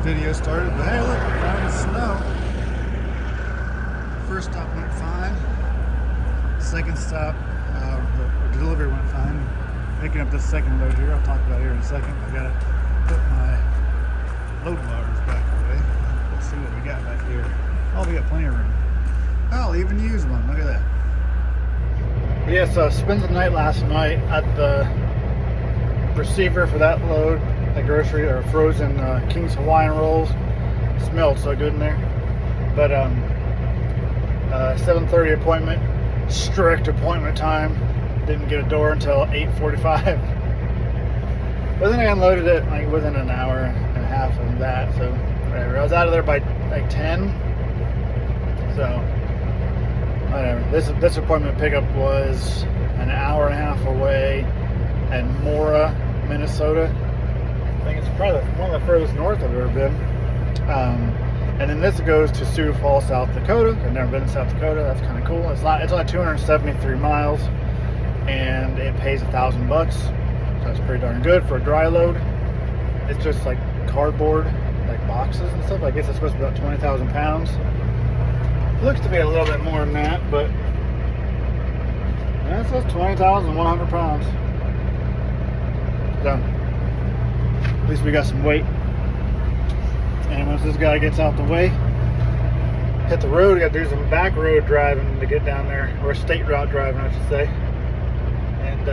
video started, but hey, look, we found the snow. First stop went fine. Second stop, the delivery went fine. Picking up this second load here, I'll talk about it here in a second. I gotta put my load bars back away. Let's see what we got back here. Oh, we got plenty of room. I'll even use one. Look at that. Yeah, so I spent the night last night at the receiver for that load. The grocery or frozen King's Hawaiian rolls. Smelled so good in there. But 7:30 appointment, strict appointment time. Didn't get a door until 8:45. But then I unloaded it like within an hour and a half of that. So whatever. I was out of there by like 10. So whatever. This appointment pickup was an hour and a half away in Mora, Minnesota. I think it's probably one of the furthest north I've ever been. And then this goes to Sioux Falls, South Dakota. I've never been to South Dakota. That's kind of cool. It's only 273 miles, and it pays $1,000. So that's pretty darn good for a dry load. It's just like cardboard, like boxes and stuff. I guess it's supposed to be about 20,000 pounds. It looks to be a little bit more than that, but yeah, it says 20,100 pounds. So at least we got some weight. And once this guy gets out the way, hit the road, we got to do some back road driving to get down there, or state route driving, I should say. And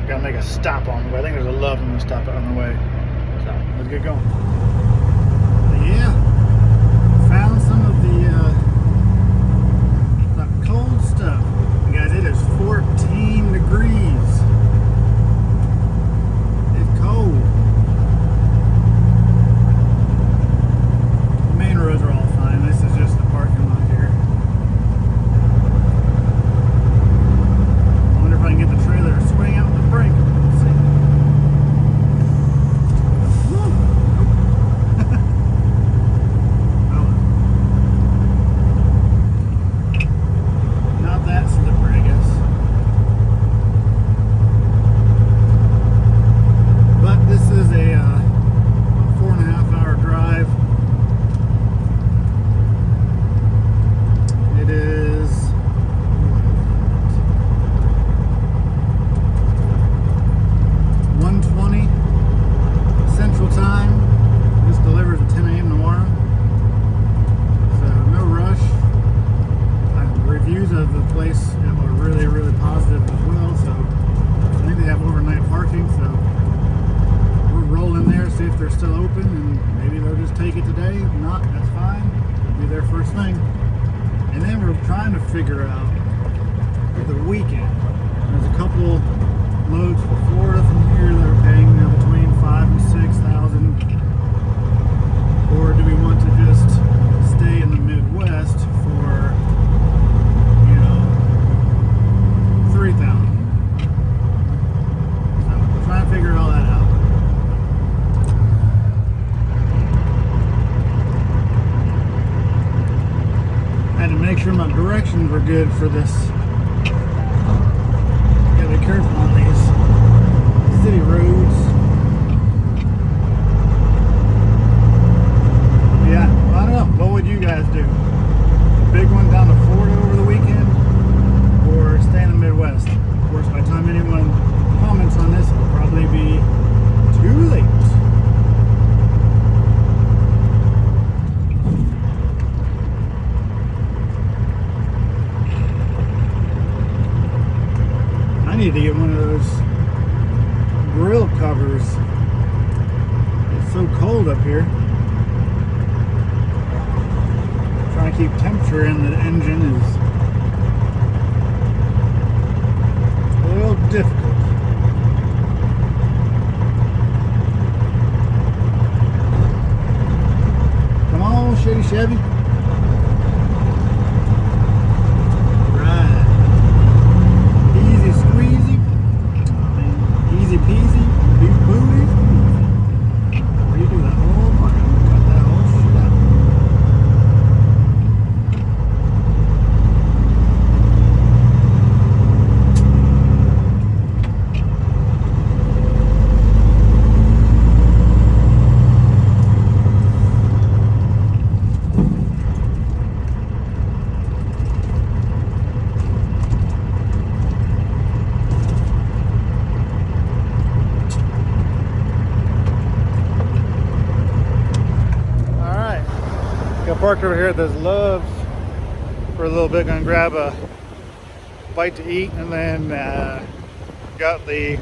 gotta make a stop on the way. I think there's a Loveland stop on the way. So let's get going. But yeah, found some of the cold stuff. And guys, it is 14 degrees. It's cold. The main roads are all fine. This is just the parking lot here. I wonder if I can get the trailer to swing out the brake. Let's see. Not that slippery, I guess. But this is a 4.5 hour drive. It is 1:20 Central Time. This delivers at 10 a.m. tomorrow. So no rush. Reviews of the place are really, really positive as well. So I think they have overnight parking. So we'll roll in there, see if they're still open, and maybe they'll just take it today. If not, that's fine. We'll be there first thing. And then we're trying to figure out the weekend. There's a couple loads for Florida from here that are paying between $5,000 and $6,000. Or do we want to just stay in the Midwest for, $3,000? So we're trying to figure all that out. I had to make sure my directions were good for this. Gotta be careful on these city roads. Yeah, well, I don't know. What would you guys do? A big one down to Florida over the weekend, or stay in the Midwest? Of course, by the time anyone comments on this, it'll probably be too late. I need to get one of those grill covers. It's so cold up here. Trying to keep temperature in the engine is a little difficult. Come on, Shitty Chevy. Right. Easy squeezy. Easy peasy. Big booty. Redo that whole fucking cut that whole shit out. parked over here at this Love's for a little bit. Gonna grab a bite to eat, and then I got a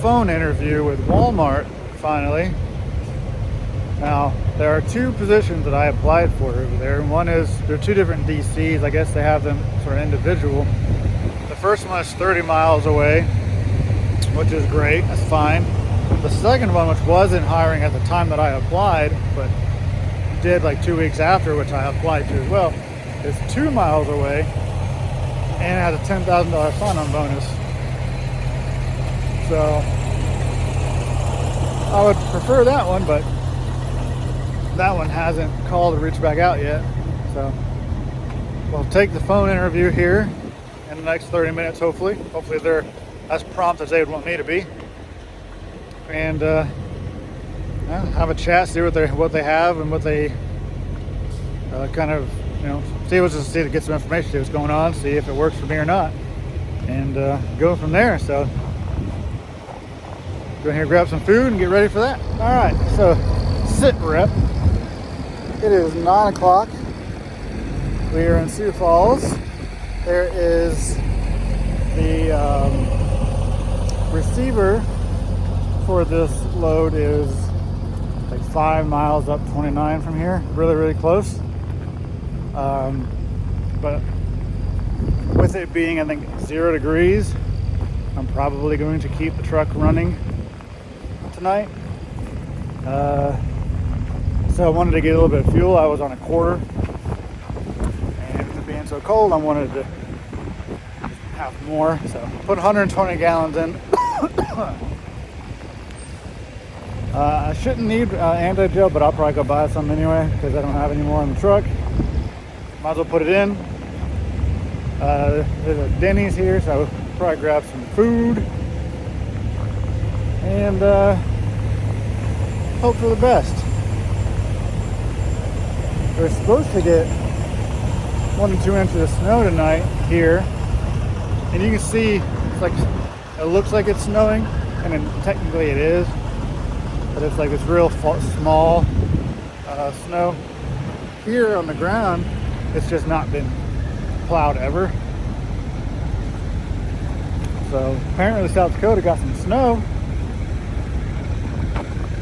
phone interview with Walmart finally. Now, there are two positions that I applied for over there. One is, there are two different DCs. I guess they have them for an individual. The first one is 30 miles away, which is great, that's fine. The second one, which wasn't hiring at the time that I applied, but did like 2 weeks after, which I applied to as well, is 2 miles away and has a $10,000 sign-on bonus. So I would prefer that one, but that one hasn't called or reached back out yet. So we'll take the phone interview here in the next 30 minutes, hopefully. Hopefully they're as prompt as they would want me to be. And have a chat, see what they have and what they kind of, see to get some information, see what's going on, see if it works for me or not, and go from there. So go in here, grab some food, and get ready for that. All right, so sit rep. It is 9 o'clock. We are in Sioux Falls. There is the receiver for this load is like 5 miles up 29 from here. Really, really close. But with it being, I think, 0 degrees, I'm probably going to keep the truck running tonight. So I wanted to get a little bit of fuel. I was on a quarter, and with it being so cold, I wanted to have more. So put 120 gallons in. I shouldn't need anti-gel, but I'll probably go buy some anyway because I don't have any more in the truck. Might as well put it in. There's a Denny's here, so I'll probably grab some food and hope for the best. We're supposed to get 1 to 2 inches of snow tonight here, and you can see it looks like it's snowing, and then technically it is, but it's like this real small snow. Here on the ground, it's just not been plowed ever. So apparently South Dakota got some snow.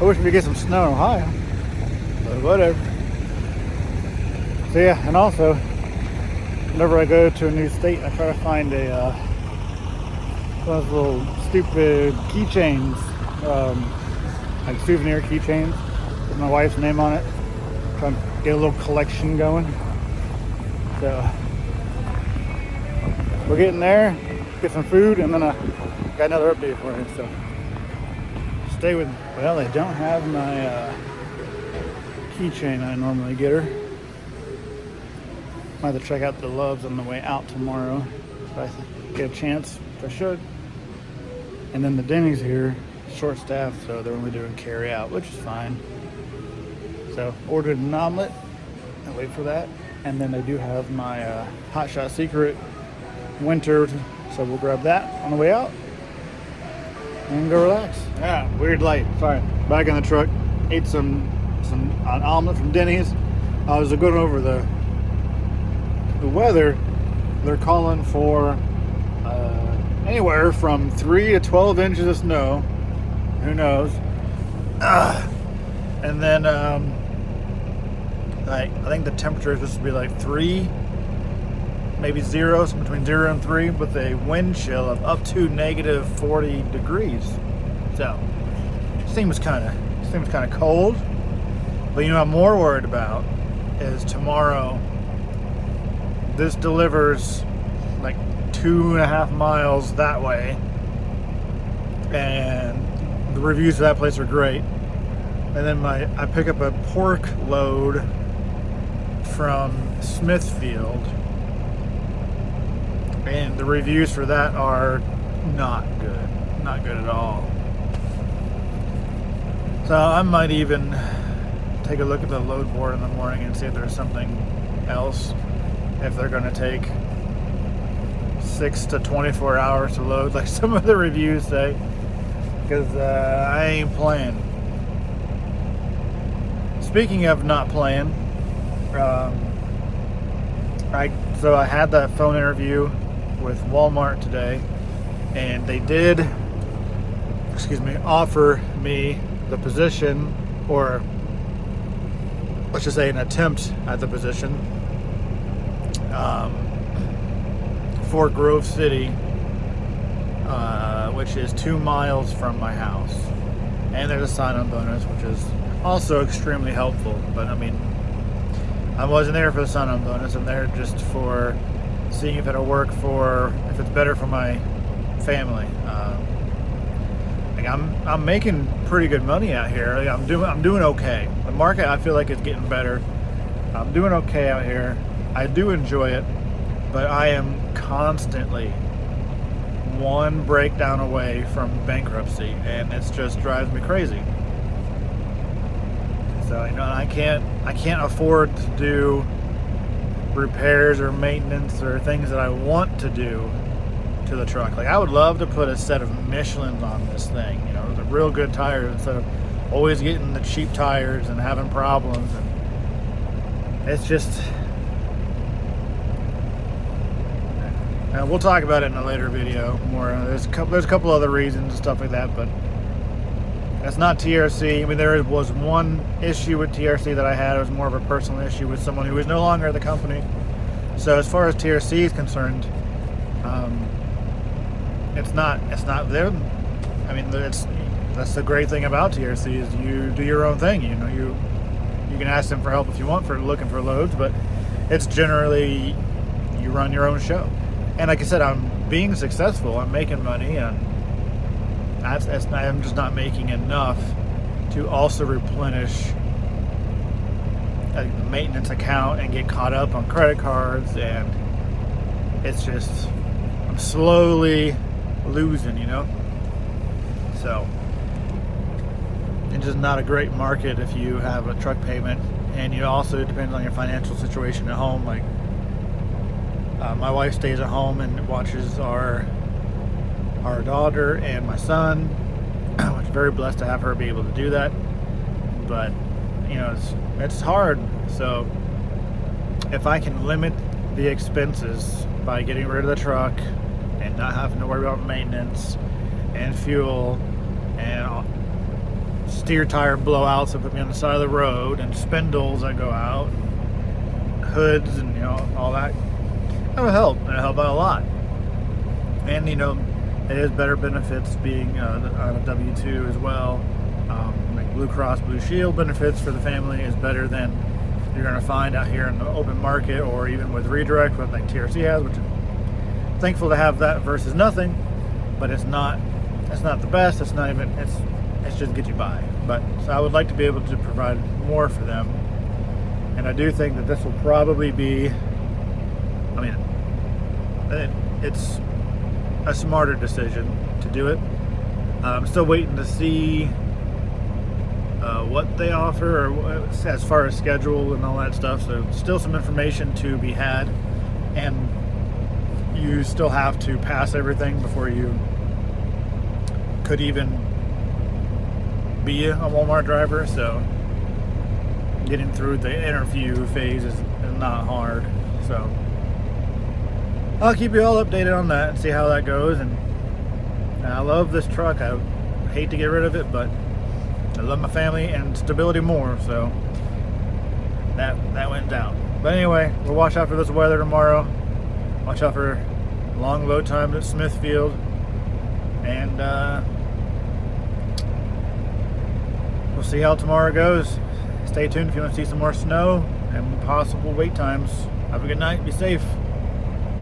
I wish we could get some snow in Ohio, but whatever. So yeah, and also, whenever I go to a new state, I try to find one of those little stupid keychains, like souvenir keychains with my wife's name on it. Try to get a little collection going. So we're getting there, get some food, and then I got another update for you. So stay with me. Well, they don't have my keychain I normally get her. Might have to check out the Love's on the way out tomorrow if I get a chance, which I should. And then the Denny's here, short staffed, so they're only doing carry out, which is fine. So ordered an omelet and wait for that. And then they do have my Hot Shot Secret wintered, so we'll grab that on the way out and go relax. Yeah, weird light. Sorry. Back in the truck, ate an omelet from Denny's. I was going over the weather. They're calling for anywhere from 3 to 12 inches of snow. Who knows? And then I think the temperature is supposed to be like 3, maybe 0, so between 0 and 3, with a wind chill of up to negative 40 degrees. So seems kind of cold. But what I'm more worried about is tomorrow. This delivers like 2.5 miles that way, and the reviews for that place are great. And then I pick up a pork load from Smithfield, and the reviews for that are not good at all. So I might even take a look at the load board in the morning and see if there's something else, if they're going to take 6 to 24 hours to load like some of the reviews say, because I ain't playing. speaking of not playing, I had that phone interview with Walmart today, and they did, offer me the position, or let's just say an attempt at the position, for Grove City, which is 2 miles from my house. And there's a sign-on bonus, which is also extremely helpful. But I mean, I wasn't there for the sign-on bonus. I'm there just for seeing if it'll work, if it's better for my family. I'm making pretty good money out here. I'm doing okay. The market, I feel like, is getting better. I'm doing okay out here. I do enjoy it, but I am constantly one breakdown away from bankruptcy, and it just drives me crazy. So I can't afford to do repairs or maintenance or things that I want to do to the truck. Like, I would love to put a set of Michelins on this thing, the real good tires, instead of always getting the cheap tires and having problems. And it's just, we'll talk about it in a later video more. There's a couple other reasons and stuff like that, but that's not TRC. I mean, there was one issue with TRC that I had. It was more of a personal issue with someone who is no longer at the company. So as far as TRC is concerned, it's not there. I mean, that's the great thing about TRC is you do your own thing. You can ask them for help if you want for looking for loads, but it's generally you run your own show. And like I said, I'm being successful. I'm making money, and I'm just not making enough to also replenish the maintenance account and get caught up on credit cards. And it's just, I'm slowly losing, So it's just not a great market if you have a truck payment, and it also depends on your financial situation at home. Like, my wife stays at home and watches our daughter and my son, which I'm very blessed to have her be able to do that. But it's hard. So if I can limit the expenses by getting rid of the truck and not having to worry about maintenance and fuel and steer tire blowouts that put me on the side of the road and spindles that go out, hoods and all that, that'll help. It'll help out a lot. And it has better benefits being on a W-2 as well. Like Blue Cross Blue Shield benefits for the family is better than you're going to find out here in the open market, or even with Redirect, what like TRC has, which I'm thankful to have that versus nothing. But it's not the best. It's not even, it's just get you by. But so I would like to be able to provide more for them, and I do think that this will probably be, it's a smarter decision to do it. I'm still waiting to see what they offer, or as far as schedule and all that stuff. So still some information to be had, and you still have to pass everything before you could even be a Walmart driver. So getting through the interview phase is not hard. So I'll keep you all updated on that and see how that goes. And I love this truck. I hate to get rid of it, but I love my family and stability more, so that went down. But anyway, we'll watch out for this weather tomorrow. Watch out for long load times at Smithfield. And we'll see how tomorrow goes. Stay tuned if you want to see some more snow and possible wait times. Have a good night. Be safe.